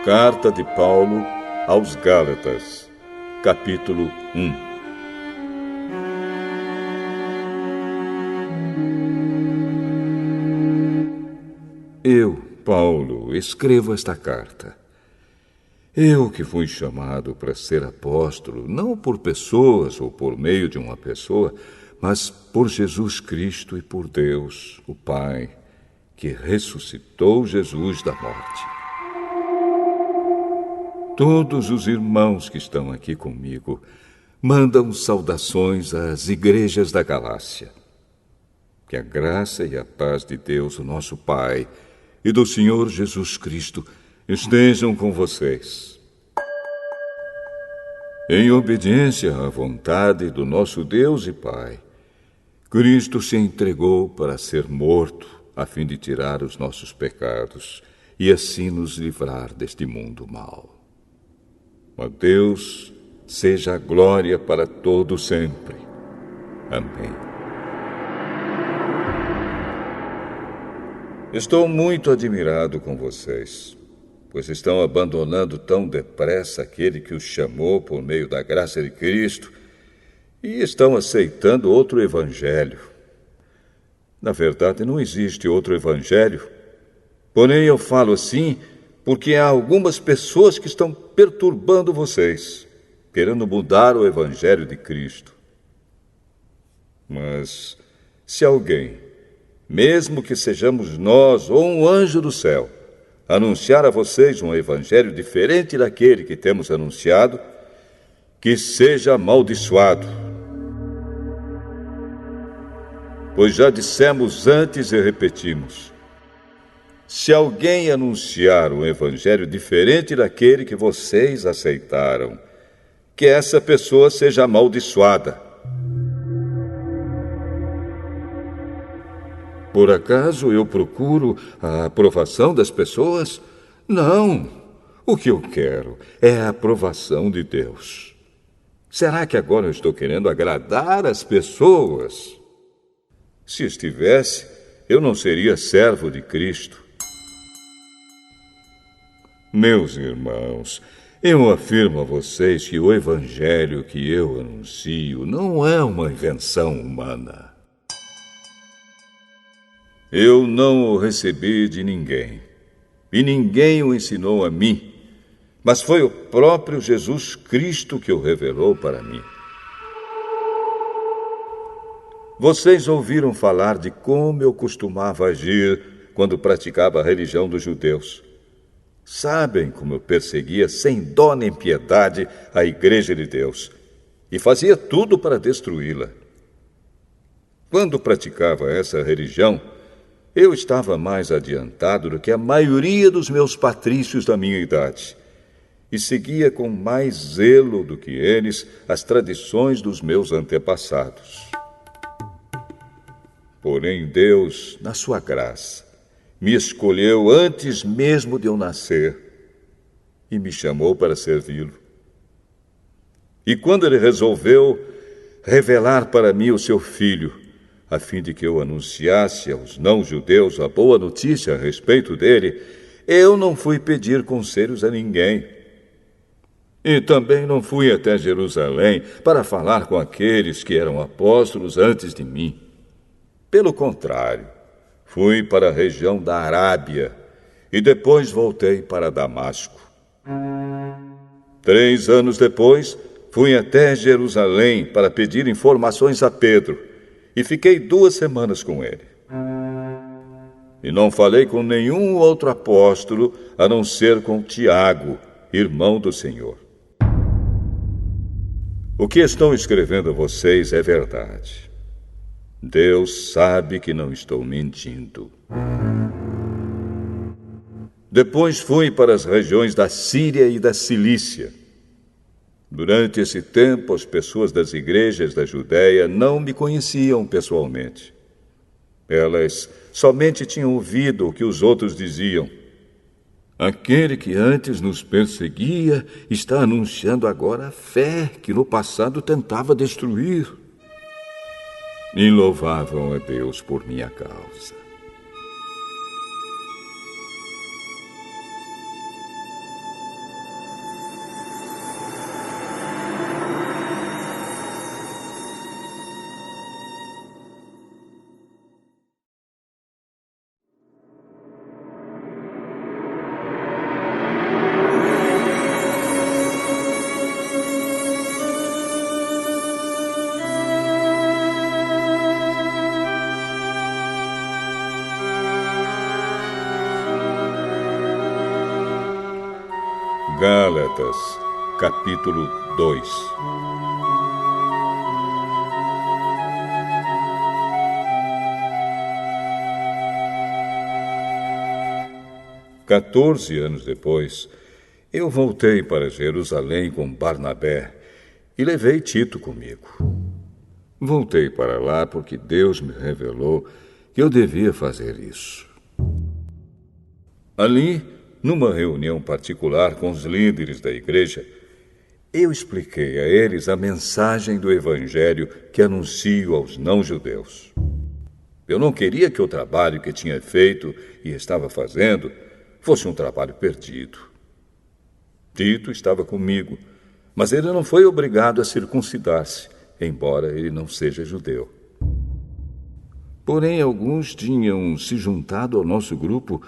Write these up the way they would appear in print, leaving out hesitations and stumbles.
Carta de Paulo aos Gálatas, capítulo 1. Eu, Paulo, escrevo esta carta. Eu que fui chamado para ser apóstolo, não por pessoas ou por meio de uma pessoa, mas por Jesus Cristo e por Deus, o Pai, que ressuscitou Jesus da morte. Todos os irmãos que estão aqui comigo mandam saudações às igrejas da Galácia. Que a graça e a paz de Deus, o nosso Pai, e do Senhor Jesus Cristo estejam com vocês. Em obediência à vontade do nosso Deus e Pai, Cristo se entregou para ser morto, a fim de tirar os nossos pecados e assim nos livrar deste mundo mau. A Deus seja a glória para todo sempre. Amém. Estou muito admirado com vocês, pois estão abandonando tão depressa aquele que os chamou por meio da graça de Cristo e estão aceitando outro evangelho. Na verdade, não existe outro evangelho, porém eu falo assim porque há algumas pessoas que estão perturbando vocês, querendo mudar o evangelho de Cristo. Mas se alguém, mesmo que sejamos nós ou um anjo do céu, anunciar a vocês um evangelho diferente daquele que temos anunciado, que seja amaldiçoado. Pois já dissemos antes e repetimos: se alguém anunciar um evangelho diferente daquele que vocês aceitaram, que essa pessoa seja amaldiçoada. Por acaso eu procuro a aprovação das pessoas? Não. O que eu quero é a aprovação de Deus. Será que agora eu estou querendo agradar as pessoas? Se estivesse, eu não seria servo de Cristo. Meus irmãos, eu afirmo a vocês que o evangelho que eu anuncio não é uma invenção humana. Eu não o recebi de ninguém, e ninguém o ensinou a mim, mas foi o próprio Jesus Cristo que o revelou para mim. Vocês ouviram falar de como eu costumava agir quando praticava a religião dos judeus. Sabem como eu perseguia sem dó nem piedade a Igreja de Deus e fazia tudo para destruí-la. Quando praticava essa religião, eu estava mais adiantado do que a maioria dos meus patrícios da minha idade e seguia com mais zelo do que eles as tradições dos meus antepassados. Porém, Deus, na sua graça, me escolheu antes mesmo de eu nascer e me chamou para servi-lo. E quando ele resolveu revelar para mim o seu Filho, a fim de que eu anunciasse aos não-judeus a boa notícia a respeito dele, eu não fui pedir conselhos a ninguém. E também não fui até Jerusalém para falar com aqueles que eram apóstolos antes de mim. Pelo contrário, fui para a região da Arábia e depois voltei para Damasco. 3 anos depois, fui até Jerusalém para pedir informações a Pedro e fiquei 2 semanas com ele. E não falei com nenhum outro apóstolo a não ser com Tiago, irmão do Senhor. O que estou escrevendo a vocês é verdade. Deus sabe que não estou mentindo. Depois fui para as regiões da Síria e da Cilícia. Durante esse tempo, as pessoas das igrejas da Judéia não me conheciam pessoalmente. Elas somente tinham ouvido o que os outros diziam. Aquele que antes nos perseguia está anunciando agora a fé que no passado tentava destruir. E louvavam a Deus por minha causa. Gálatas, capítulo 2. Quatorze anos depois, eu voltei para Jerusalém com Barnabé e levei Tito comigo. Voltei para lá porque Deus me revelou que eu devia fazer isso. Ali, numa reunião particular com os líderes da igreja, eu expliquei a eles a mensagem do Evangelho que anuncio aos não-judeus. Eu não queria que o trabalho que tinha feito e estava fazendo fosse um trabalho perdido. Tito estava comigo, mas ele não foi obrigado a circuncidar-se, embora ele não seja judeu. Porém, alguns tinham se juntado ao nosso grupo,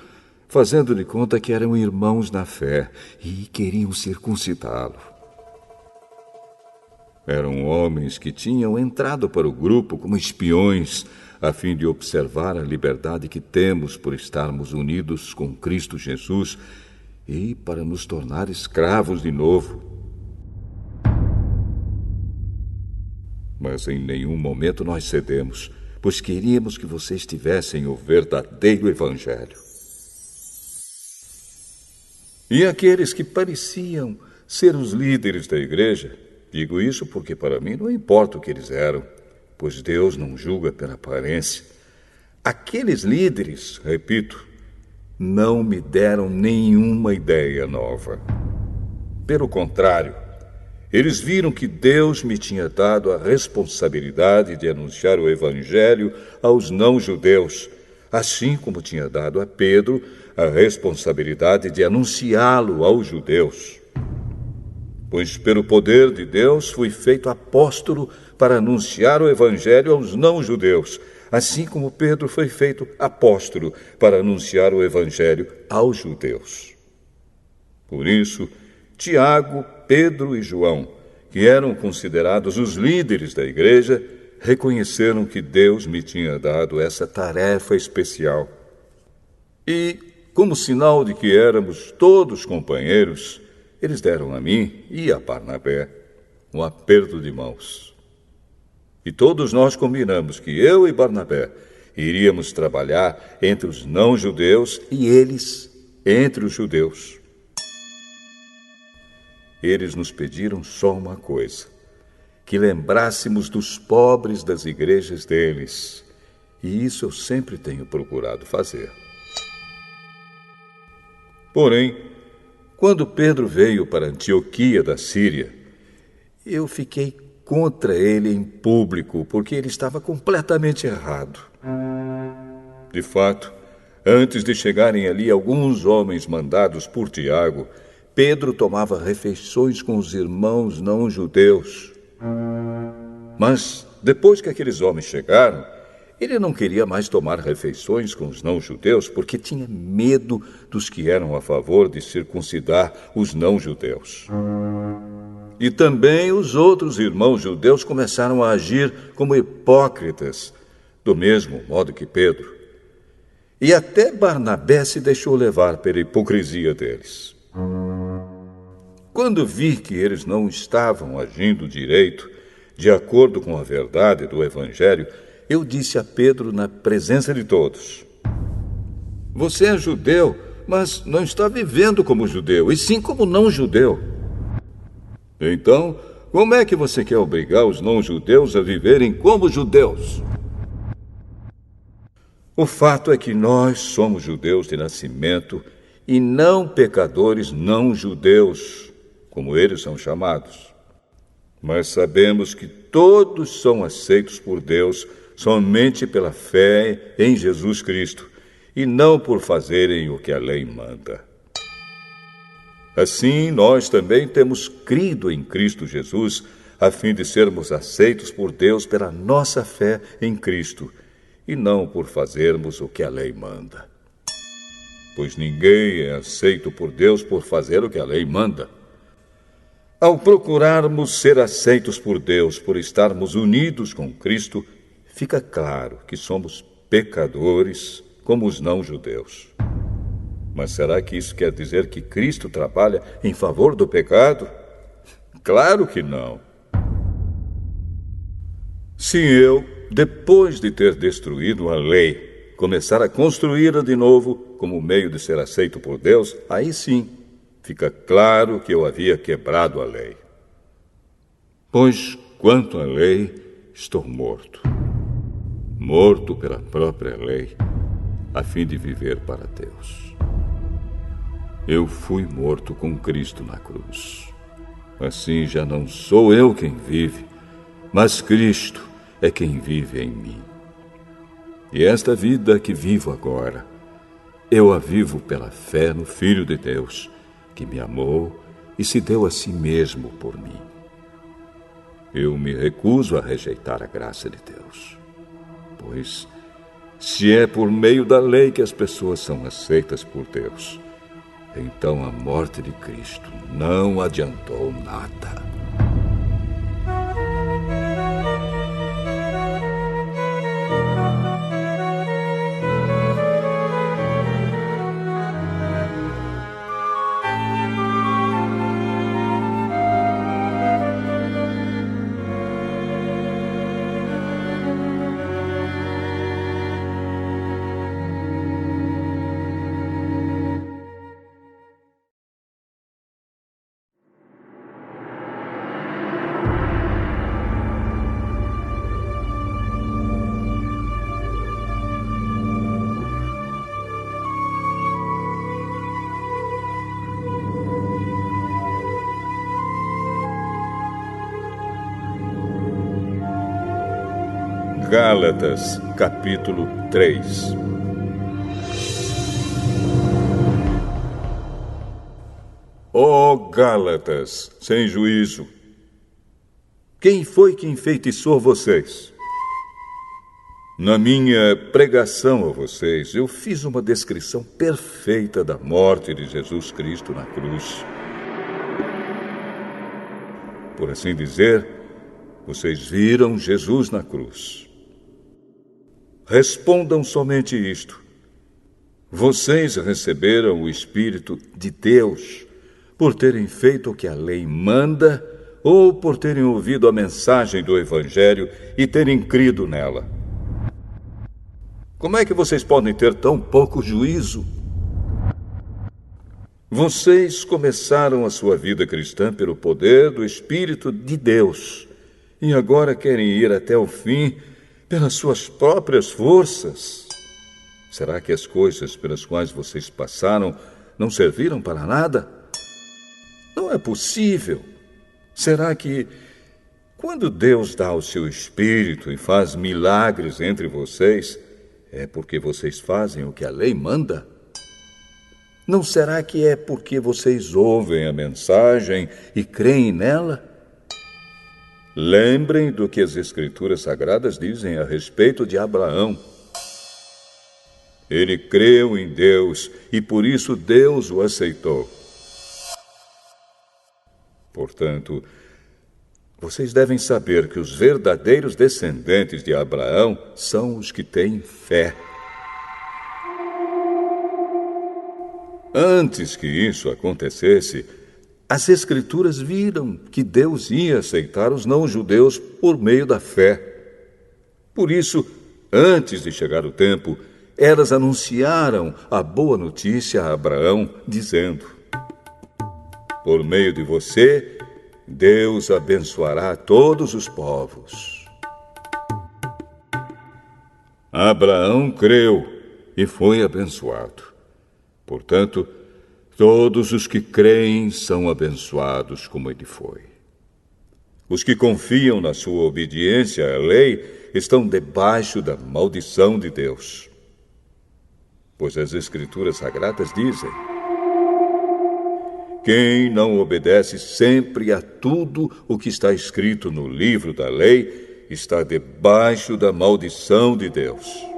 fazendo de conta que eram irmãos na fé e queriam circuncidá-lo. Eram homens que tinham entrado para o grupo como espiões, a fim de observar a liberdade que temos por estarmos unidos com Cristo Jesus e para nos tornar escravos de novo. Mas em nenhum momento nós cedemos, pois queríamos que vocês tivessem o verdadeiro Evangelho. E aqueles que pareciam ser os líderes da igreja, digo isso porque para mim não importa o que eles eram, pois Deus não julga pela aparência. Aqueles líderes, repito, não me deram nenhuma ideia nova. Pelo contrário, eles viram que Deus me tinha dado a responsabilidade de anunciar o Evangelho aos não-judeus, assim como tinha dado a Pedro a responsabilidade de anunciá-lo aos judeus. Pois pelo poder de Deus fui feito apóstolo para anunciar o Evangelho aos não-judeus, assim como Pedro foi feito apóstolo para anunciar o Evangelho aos judeus. Por isso, Tiago, Pedro e João, que eram considerados os líderes da igreja, reconheceram que Deus me tinha dado essa tarefa especial. E, como sinal de que éramos todos companheiros, eles deram a mim e a Barnabé um aperto de mãos. E todos nós combinamos que eu e Barnabé iríamos trabalhar entre os não-judeus e eles entre os judeus. Eles nos pediram só uma coisa: que lembrássemos dos pobres das igrejas deles. E isso eu sempre tenho procurado fazer. Porém, quando Pedro veio para Antioquia da Síria, eu fiquei contra ele em público, porque ele estava completamente errado. De fato, antes de chegarem ali alguns homens mandados por Tiago, Pedro tomava refeições com os irmãos não-judeus. Mas, depois que aqueles homens chegaram, ele não queria mais tomar refeições com os não-judeus porque tinha medo dos que eram a favor de circuncidar os não-judeus. E também os outros irmãos judeus começaram a agir como hipócritas, do mesmo modo que Pedro. E até Barnabé se deixou levar pela hipocrisia deles. Quando vi que eles não estavam agindo direito, de acordo com a verdade do Evangelho, eu disse a Pedro na presença de todos: você é judeu, mas não está vivendo como judeu, e sim como não-judeu. Então, como é que você quer obrigar os não-judeus a viverem como judeus? O fato é que nós somos judeus de nascimento e não pecadores não-judeus, como eles são chamados. Mas sabemos que todos são aceitos por Deus somente pela fé em Jesus Cristo, e não por fazerem o que a lei manda. Assim, nós também temos crido em Cristo Jesus, a fim de sermos aceitos por Deus pela nossa fé em Cristo, e não por fazermos o que a lei manda. Pois ninguém é aceito por Deus por fazer o que a lei manda. Ao procurarmos ser aceitos por Deus por estarmos unidos com Cristo, fica claro que somos pecadores como os não-judeus. Mas será que isso quer dizer que Cristo trabalha em favor do pecado? Claro que não. Se eu, depois de ter destruído a lei, começar a construí-la de novo como meio de ser aceito por Deus, aí sim fica claro que eu havia quebrado a lei. Pois, quanto à lei, estou morto. Morto pela própria lei, a fim de viver para Deus. Eu fui morto com Cristo na cruz. Assim já não sou eu quem vive, mas Cristo é quem vive em mim. E esta vida que vivo agora, eu a vivo pela fé no Filho de Deus, que me amou e se deu a si mesmo por mim. Eu me recuso a rejeitar a graça de Deus, pois se é por meio da lei que as pessoas são aceitas por Deus, então a morte de Cristo não adiantou nada. Gálatas, capítulo 3. Ó Gálatas, sem juízo! Quem foi que enfeitiçou vocês? Na minha pregação a vocês, eu fiz uma descrição perfeita da morte de Jesus Cristo na cruz. Por assim dizer, vocês viram Jesus na cruz. Respondam somente isto: vocês receberam o Espírito de Deus por terem feito o que a lei manda ou por terem ouvido a mensagem do Evangelho e terem crido nela? Como é que vocês podem ter tão pouco juízo? Vocês começaram a sua vida cristã pelo poder do Espírito de Deus e agora querem ir até o fim pelas suas próprias forças. Será que as coisas pelas quais vocês passaram não serviram para nada? Não é possível. Será que, quando Deus dá o seu Espírito e faz milagres entre vocês, é porque vocês fazem o que a lei manda? Não será que é porque vocês ouvem a mensagem e creem nela? Lembrem do que as Escrituras Sagradas dizem a respeito de Abraão. Ele creu em Deus e por isso Deus o aceitou. Portanto, vocês devem saber que os verdadeiros descendentes de Abraão são os que têm fé. Antes que isso acontecesse, as Escrituras viram que Deus ia aceitar os não-judeus por meio da fé. Por isso, antes de chegar o tempo, elas anunciaram a boa notícia a Abraão, dizendo: por meio de você, Deus abençoará todos os povos. Abraão creu e foi abençoado. Portanto, todos os que creem são abençoados como ele foi. Os que confiam na sua obediência à lei estão debaixo da maldição de Deus. Pois as Escrituras Sagradas dizem: quem não obedece sempre a tudo o que está escrito no livro da lei está debaixo da maldição de Deus.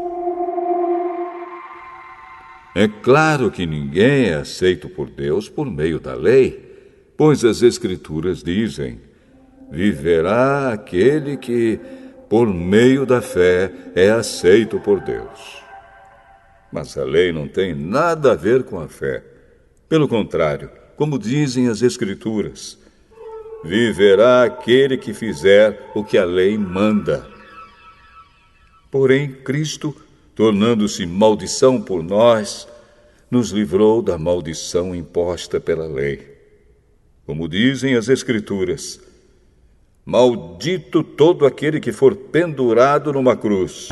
É claro que ninguém é aceito por Deus por meio da lei, pois as Escrituras dizem: viverá aquele que, por meio da fé, é aceito por Deus. Mas a lei não tem nada a ver com a fé. Pelo contrário, como dizem as Escrituras, viverá aquele que fizer o que a lei manda. Porém, Cristo, tornando-se maldição por nós, nos livrou da maldição imposta pela lei. Como dizem as Escrituras, maldito todo aquele que for pendurado numa cruz.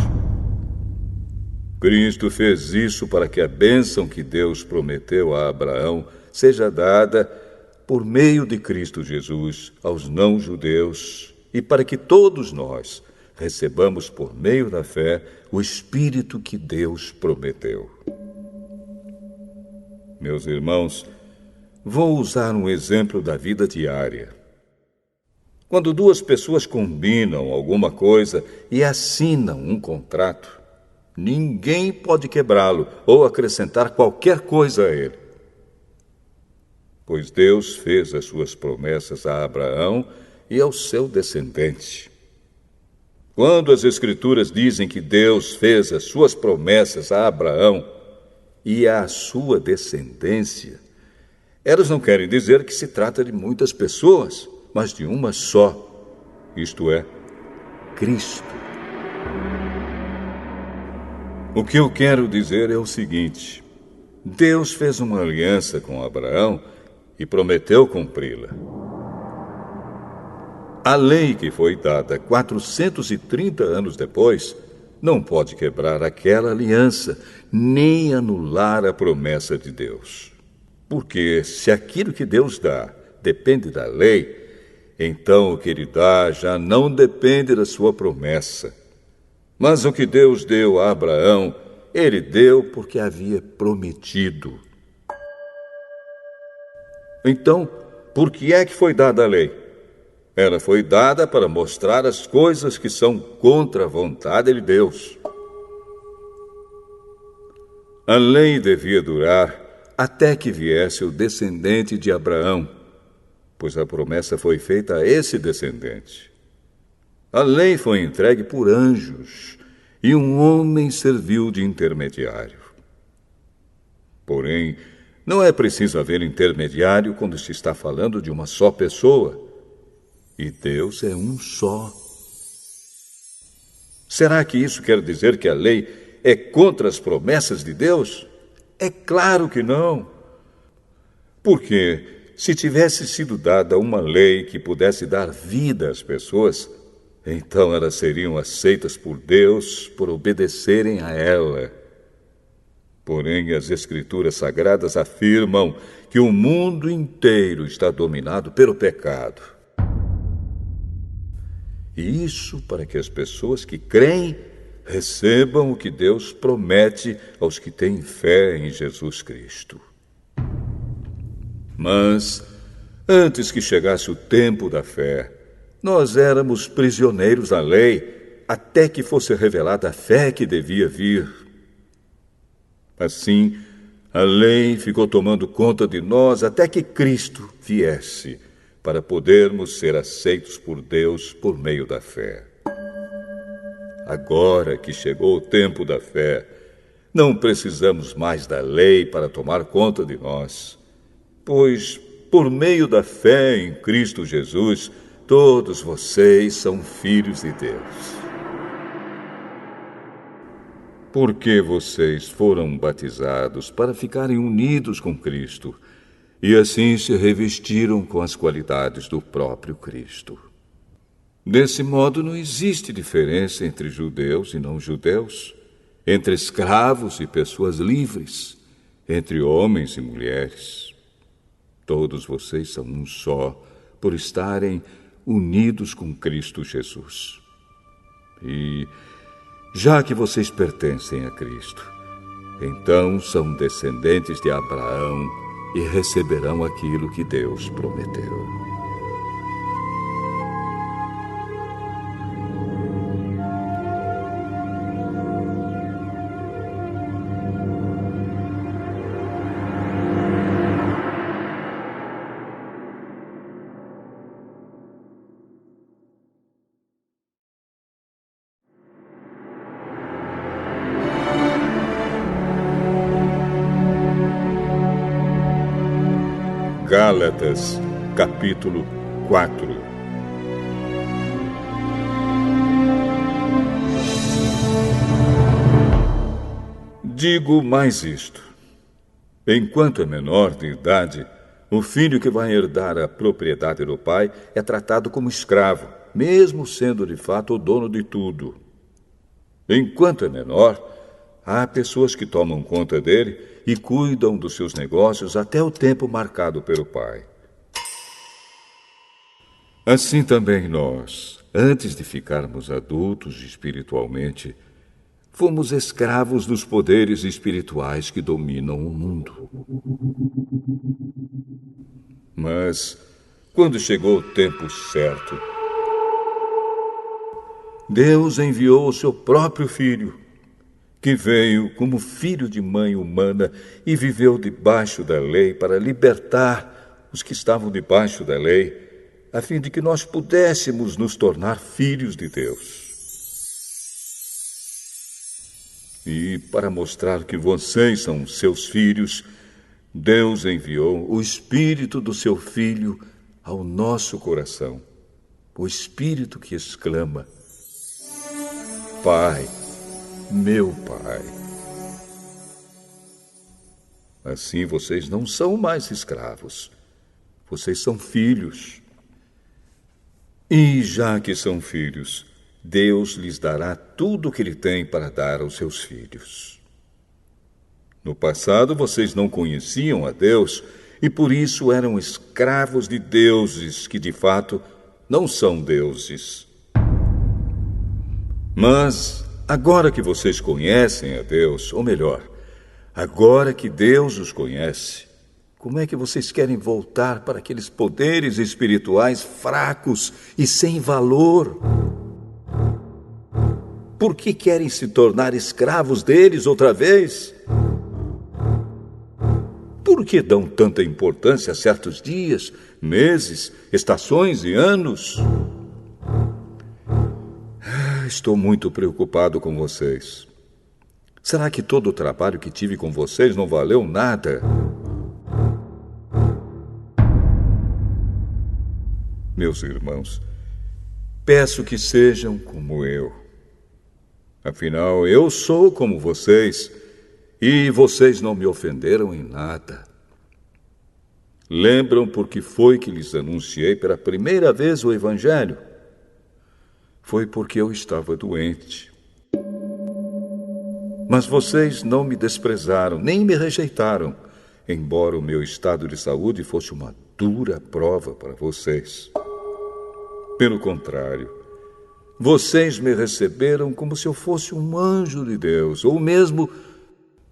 Cristo fez isso para que a bênção que Deus prometeu a Abraão seja dada por meio de Cristo Jesus aos não-judeus e para que todos nós recebamos por meio da fé o Espírito que Deus prometeu. Meus irmãos, vou usar um exemplo da vida diária. Quando duas pessoas combinam alguma coisa e assinam um contrato, ninguém pode quebrá-lo ou acrescentar qualquer coisa a ele. Pois Deus fez as suas promessas a Abraão e ao seu descendente. Quando as Escrituras dizem que Deus fez as suas promessas a Abraão e à sua descendência, elas não querem dizer que se trata de muitas pessoas, mas de uma só, isto é, Cristo. O que eu quero dizer é o seguinte: Deus fez uma aliança com Abraão e prometeu cumpri-la. A lei que foi dada 430 anos depois não pode quebrar aquela aliança, nem anular a promessa de Deus. Porque se aquilo que Deus dá depende da lei, então o que Ele dá já não depende da sua promessa. Mas o que Deus deu a Abraão, Ele deu porque havia prometido. Então, por que é que foi dada a lei? Ela foi dada para mostrar as coisas que são contra a vontade de Deus. A lei devia durar até que viesse o descendente de Abraão, pois a promessa foi feita a esse descendente. A lei foi entregue por anjos e um homem serviu de intermediário. Porém, não é preciso haver intermediário quando se está falando de uma só pessoa. E Deus é um só. Será que isso quer dizer que a lei é contra as promessas de Deus? É claro que não. Porque se tivesse sido dada uma lei que pudesse dar vida às pessoas, então elas seriam aceitas por Deus por obedecerem a ela. Porém, as Escrituras Sagradas afirmam que o mundo inteiro está dominado pelo pecado. E isso para que as pessoas que creem recebam o que Deus promete aos que têm fé em Jesus Cristo. Mas, antes que chegasse o tempo da fé, nós éramos prisioneiros da lei, até que fosse revelada a fé que devia vir. Assim, a lei ficou tomando conta de nós até que Cristo viesse, para podermos ser aceitos por Deus por meio da fé. Agora que chegou o tempo da fé, não precisamos mais da lei para tomar conta de nós, pois, por meio da fé em Cristo Jesus, todos vocês são filhos de Deus. Porque vocês foram batizados para ficarem unidos com Cristo, e assim se revestiram com as qualidades do próprio Cristo. Desse modo, não existe diferença entre judeus e não-judeus, entre escravos e pessoas livres, entre homens e mulheres. Todos vocês são um só, por estarem unidos com Cristo Jesus. E, já que vocês pertencem a Cristo, então são descendentes de Abraão e receberão aquilo que Deus prometeu. Gálatas, capítulo 4. Digo mais isto: enquanto é menor de idade, o filho que vai herdar a propriedade do pai é tratado como escravo, mesmo sendo de fato o dono de tudo. Enquanto é menor, há pessoas que tomam conta dele e cuidam dos seus negócios até o tempo marcado pelo pai. Assim também nós, antes de ficarmos adultos espiritualmente, fomos escravos dos poderes espirituais que dominam o mundo. Mas, quando chegou o tempo certo, Deus enviou o seu próprio Filho, que veio como filho de mãe humana e viveu debaixo da lei para libertar os que estavam debaixo da lei, a fim de que nós pudéssemos nos tornar filhos de Deus. E para mostrar que vocês são seus filhos, Deus enviou o Espírito do seu Filho ao nosso coração, o Espírito que exclama: Pai, meu Pai. Assim vocês não são mais escravos, vocês são filhos. E já que são filhos, Deus lhes dará tudo o que Ele tem para dar aos seus filhos. No passado, vocês não conheciam a Deus e por isso eram escravos de deuses que, de fato, não são deuses. Mas, agora que vocês conhecem a Deus, ou melhor, agora que Deus os conhece, como é que vocês querem voltar para aqueles poderes espirituais fracos e sem valor? Por que querem se tornar escravos deles outra vez? Por que dão tanta importância a certos dias, meses, estações e anos? Estou muito preocupado com vocês. Será que todo o trabalho que tive com vocês não valeu nada? Meus irmãos, peço que sejam como eu. Afinal, eu sou como vocês, e vocês não me ofenderam em nada. Lembram por que foi que lhes anunciei pela primeira vez o Evangelho? Foi porque eu estava doente. Mas vocês não me desprezaram, nem me rejeitaram, embora o meu estado de saúde fosse uma dura prova para vocês. Pelo contrário, vocês me receberam como se eu fosse um anjo de Deus, ou mesmo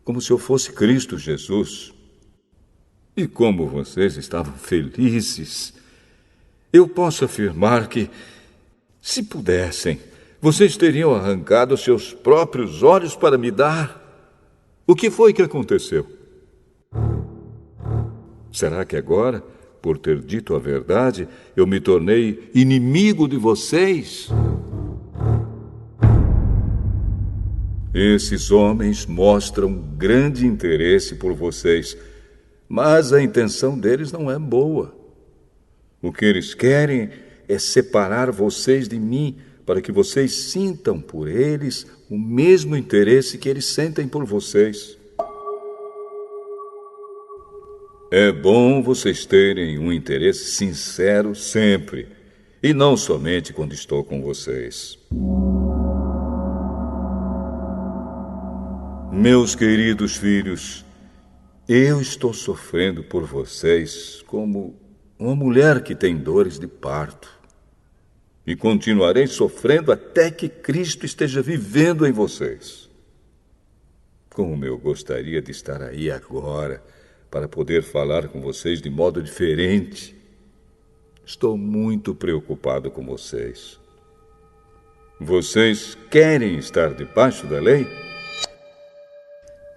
como se eu fosse Cristo Jesus. E como vocês estavam felizes, eu posso afirmar que, se pudessem, vocês teriam arrancado seus próprios olhos para me dar. O que foi que aconteceu? Será que agora, por ter dito a verdade, eu me tornei inimigo de vocês? Esses homens mostram grande interesse por vocês, mas a intenção deles não é boa. O que eles querem é separar vocês de mim, para que vocês sintam por eles o mesmo interesse que eles sentem por vocês. É bom vocês terem um interesse sincero sempre, e não somente quando estou com vocês. Meus queridos filhos, eu estou sofrendo por vocês como uma mulher que tem dores de parto. E continuarei sofrendo até que Cristo esteja vivendo em vocês. Como eu gostaria de estar aí agora, para poder falar com vocês de modo diferente. Estou muito preocupado com vocês. Vocês querem estar debaixo da lei?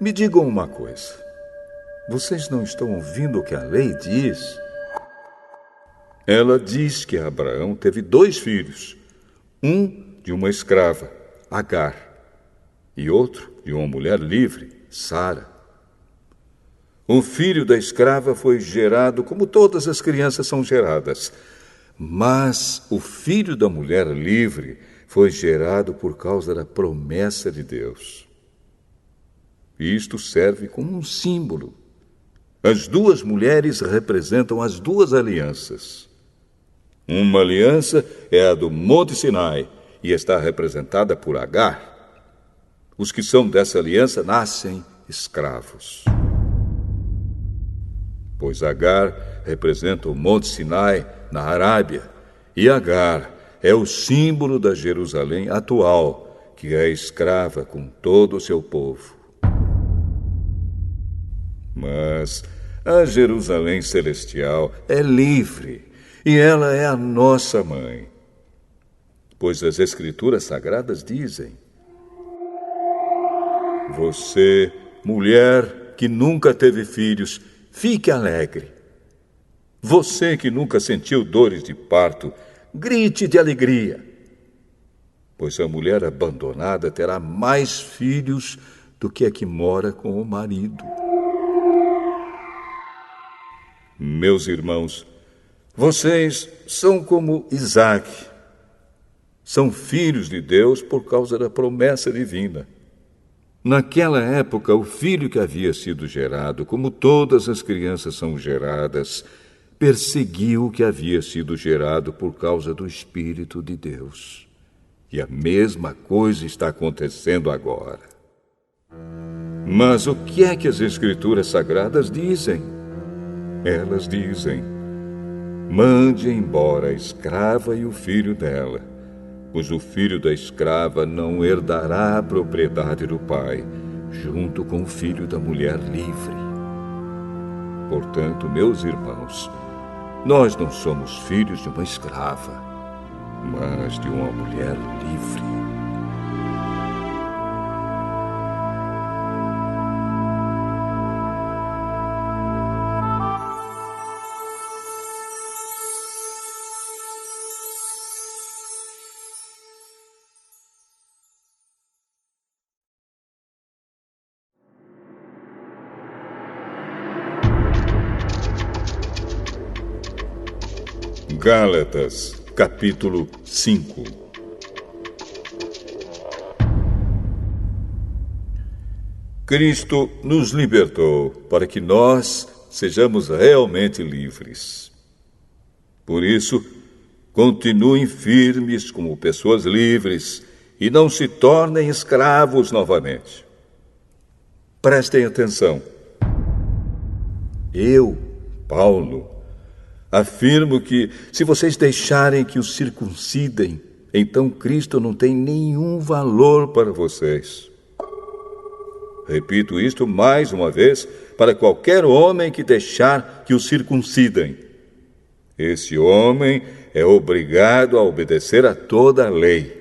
Me digam uma coisa. Vocês não estão ouvindo o que a lei diz? Ela diz que Abraão teve 2 filhos. Um de uma escrava, Agar, e outro de uma mulher livre, Sara. Um filho da escrava foi gerado como todas as crianças são geradas. Mas o filho da mulher livre foi gerado por causa da promessa de Deus. Isto serve como um símbolo. As duas mulheres representam as duas alianças. Uma aliança é a do Monte Sinai e está representada por Agar. Os que são dessa aliança nascem escravos. Pois Agar representa o Monte Sinai na Arábia, e Agar é o símbolo da Jerusalém atual, que é escrava com todo o seu povo. Mas a Jerusalém celestial é livre, e ela é a nossa mãe. Pois as Escrituras Sagradas dizem: você, mulher que nunca teve filhos, fique alegre. Você que nunca sentiu dores de parto, grite de alegria. Pois a mulher abandonada terá mais filhos do que a que mora com o marido. Meus irmãos, vocês são como Isaque. São filhos de Deus por causa da promessa divina. Naquela época, o filho que havia sido gerado, como todas as crianças são geradas, perseguiu o que havia sido gerado por causa do Espírito de Deus. E a mesma coisa está acontecendo agora. Mas o que é que as Escrituras Sagradas dizem? Elas dizem: mande embora a escrava e o filho dela, pois o filho da escrava não herdará a propriedade do pai, junto com o filho da mulher livre. Portanto, meus irmãos, nós não somos filhos de uma escrava, mas de uma mulher livre. Gálatas, capítulo 5. Cristo nos libertou para que nós sejamos realmente livres. Por isso, continuem firmes como pessoas livres e não se tornem escravos novamente. Prestem atenção. Eu, Paulo, afirmo que, se vocês deixarem que os circuncidem, então Cristo não tem nenhum valor para vocês. Repito isto mais uma vez para qualquer homem que deixar que o circuncidem. Esse homem é obrigado a obedecer a toda a lei.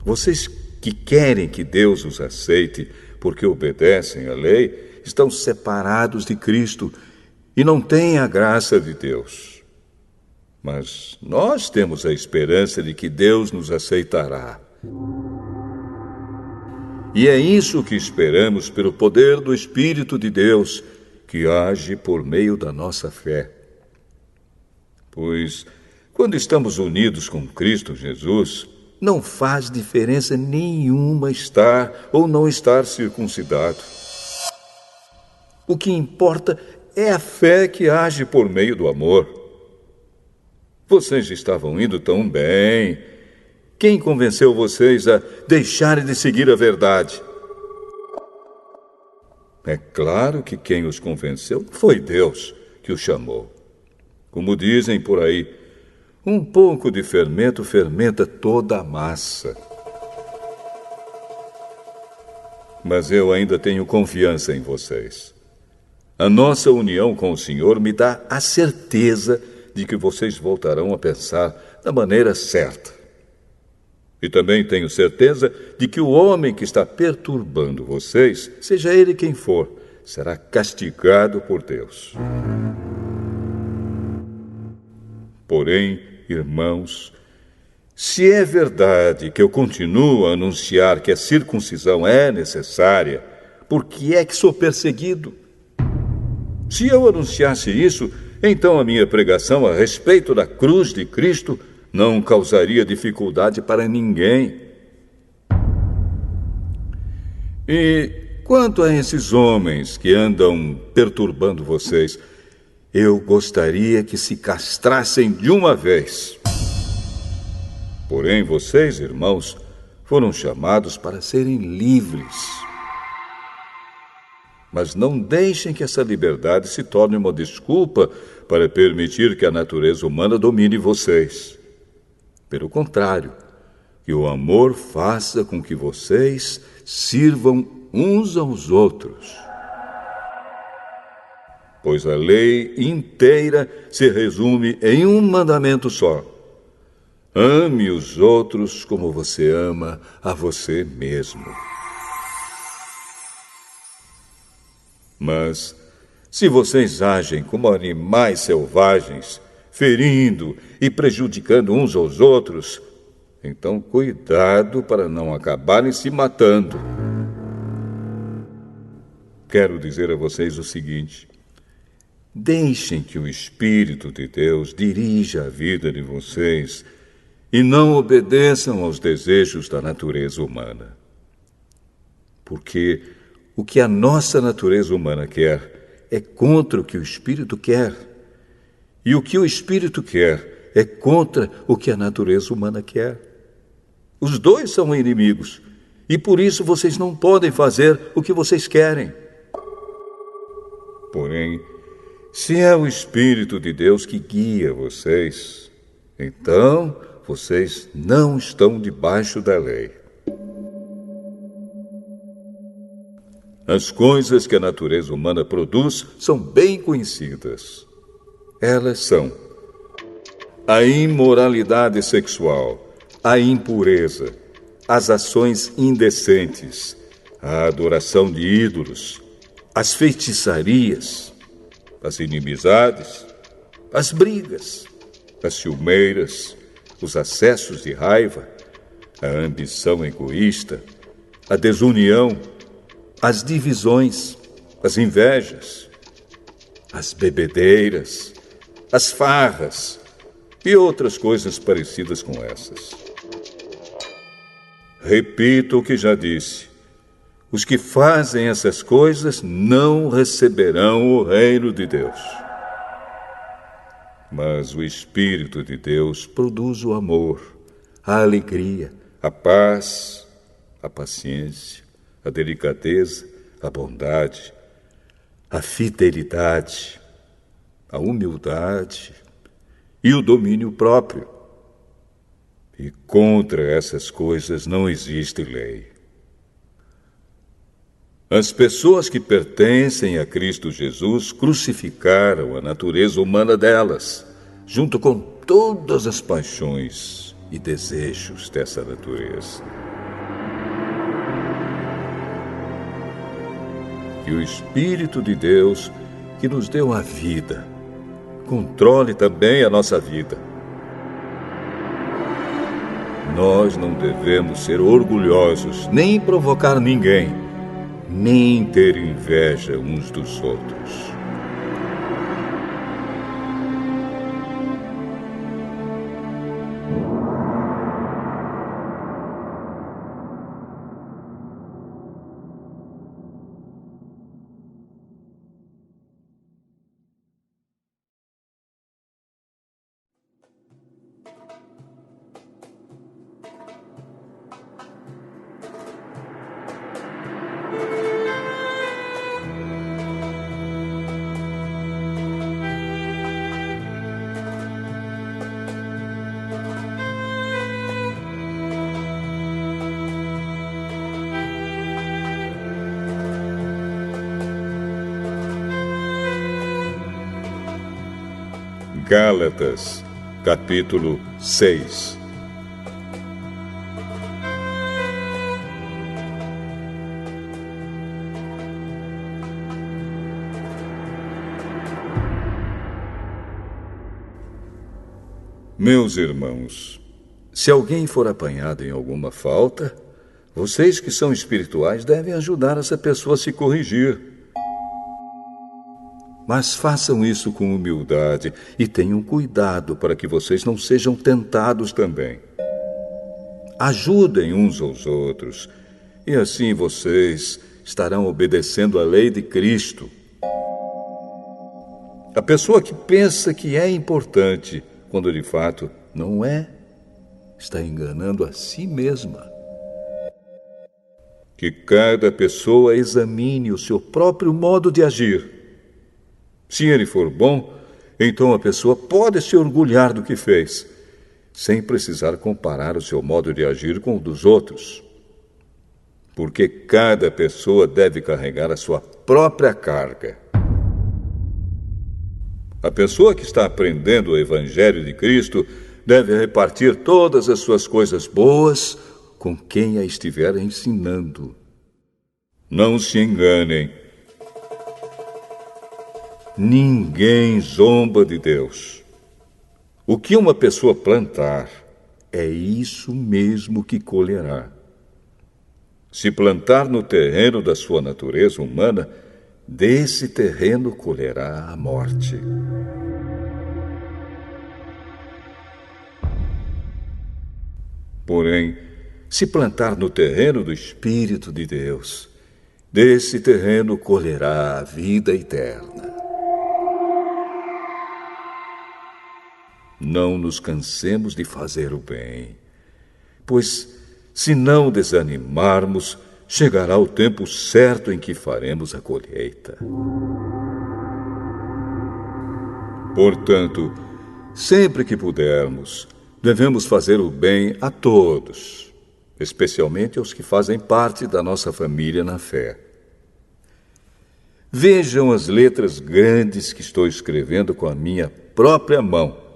Vocês que querem que Deus os aceite porque obedecem à lei, estão separados de Cristo e não têm a graça de Deus. Mas nós temos a esperança de que Deus nos aceitará. E é isso que esperamos pelo poder do Espírito de Deus, que age por meio da nossa fé. Pois, quando estamos unidos com Cristo Jesus, não faz diferença nenhuma estar ou não estar circuncidado. O que importa é a fé que age por meio do amor. Vocês estavam indo tão bem. Quem convenceu vocês a deixarem de seguir a verdade? É claro que quem os convenceu foi Deus que os chamou. Como dizem por aí, um pouco de fermento fermenta toda a massa. Mas eu ainda tenho confiança em vocês. A nossa união com o Senhor me dá a certeza de que vocês voltarão a pensar da maneira certa. E também tenho certeza de que o homem que está perturbando vocês, seja ele quem for, será castigado por Deus. Porém, irmãos, se é verdade que eu continuo a anunciar que a circuncisão é necessária, por que é que sou perseguido? Se eu anunciasse isso, então a minha pregação a respeito da cruz de Cristo não causaria dificuldade para ninguém. E quanto a esses homens que andam perturbando vocês, eu gostaria que se castrassem de uma vez. Porém, vocês, irmãos, foram chamados para serem livres. Mas não deixem que essa liberdade se torne uma desculpa para permitir que a natureza humana domine vocês. Pelo contrário, que o amor faça com que vocês sirvam uns aos outros. Pois a lei inteira se resume em um mandamento só: ame os outros como você ama a você mesmo. Mas, se vocês agem como animais selvagens, ferindo e prejudicando uns aos outros, então cuidado para não acabarem se matando. Quero dizer a vocês o seguinte: deixem que o Espírito de Deus dirija a vida de vocês e não obedeçam aos desejos da natureza humana. Porque o que a nossa natureza humana quer é contra o que o Espírito quer. E o que o Espírito quer é contra o que a natureza humana quer. Os dois são inimigos, e por isso vocês não podem fazer o que vocês querem. Porém, se é o Espírito de Deus que guia vocês, então vocês não estão debaixo da lei. As coisas que a natureza humana produz são bem conhecidas. Elas são a imoralidade sexual, a impureza, as ações indecentes, a adoração de ídolos, as feitiçarias, as inimizades, as brigas, as ciumeiras, os acessos de raiva, a ambição egoísta, a desunião, as divisões, as invejas, as bebedeiras, as farras e outras coisas parecidas com essas. Repito o que já disse: os que fazem essas coisas não receberão o reino de Deus. Mas o Espírito de Deus produz o amor, a alegria, a paz, a paciência, a delicadeza, a bondade, a fidelidade, a humildade e o domínio próprio. E contra essas coisas não existe lei. As pessoas que pertencem a Cristo Jesus crucificaram a natureza humana delas, junto com todas as paixões e desejos dessa natureza. Que o Espírito de Deus, que nos deu a vida, controle também a nossa vida. Nós não devemos ser orgulhosos, nem provocar ninguém, nem ter inveja uns dos outros. Gálatas, capítulo 6. Meus irmãos, se alguém for apanhado em alguma falta, vocês que são espirituais devem ajudar essa pessoa a se corrigir. Mas façam isso com humildade e tenham cuidado para que vocês não sejam tentados também. Ajudem uns aos outros, e assim vocês estarão obedecendo à lei de Cristo. A pessoa que pensa que é importante, quando de fato não é, está enganando a si mesma. Que cada pessoa examine o seu próprio modo de agir. Se ele for bom, então a pessoa pode se orgulhar do que fez, sem precisar comparar o seu modo de agir com o dos outros. Porque cada pessoa deve carregar a sua própria carga. A pessoa que está aprendendo o Evangelho de Cristo deve repartir todas as suas coisas boas com quem a estiver ensinando. Não se enganem. Ninguém zomba de Deus. O que uma pessoa plantar, é isso mesmo que colherá. Se plantar no terreno da sua natureza humana, desse terreno colherá a morte. Porém, se plantar no terreno do Espírito de Deus, desse terreno colherá a vida eterna. Não nos cansemos de fazer o bem, pois, se não desanimarmos, chegará o tempo certo em que faremos a colheita. Portanto, sempre que pudermos, devemos fazer o bem a todos, especialmente aos que fazem parte da nossa família na fé. Vejam as letras grandes que estou escrevendo com a minha própria mão.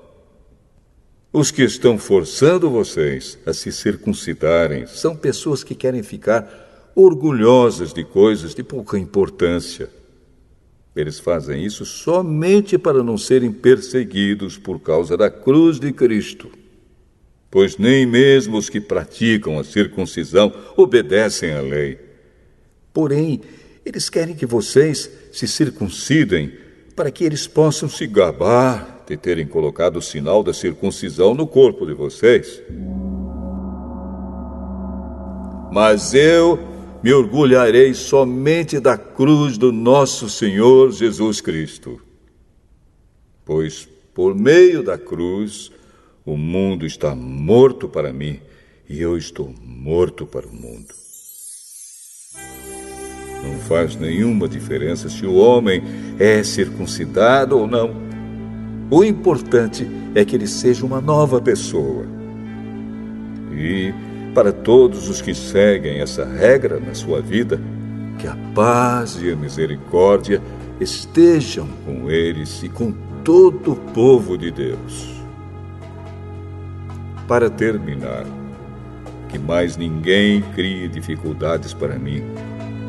Os que estão forçando vocês a se circuncidarem são pessoas que querem ficar orgulhosas de coisas de pouca importância. Eles fazem isso somente para não serem perseguidos por causa da cruz de Cristo. Pois nem mesmo os que praticam a circuncisão obedecem à lei. Porém, eles querem que vocês se circuncidem para que eles possam se gabar de terem colocado o sinal da circuncisão no corpo de vocês. Mas eu me orgulharei somente da cruz do nosso Senhor Jesus Cristo. Pois, por meio da cruz, o mundo está morto para mim e eu estou morto para o mundo. Não faz nenhuma diferença se o homem é circuncidado ou não. O importante é que ele seja uma nova pessoa. E, para todos os que seguem essa regra na sua vida, que a paz e a misericórdia estejam com eles e com todo o povo de Deus. Para terminar, que mais ninguém crie dificuldades para mim,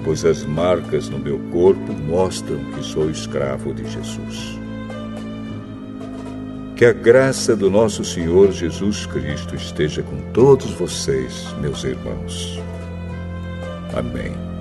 pois as marcas no meu corpo mostram que sou escravo de Jesus. Que a graça do nosso Senhor Jesus Cristo esteja com todos vocês, meus irmãos. Amém.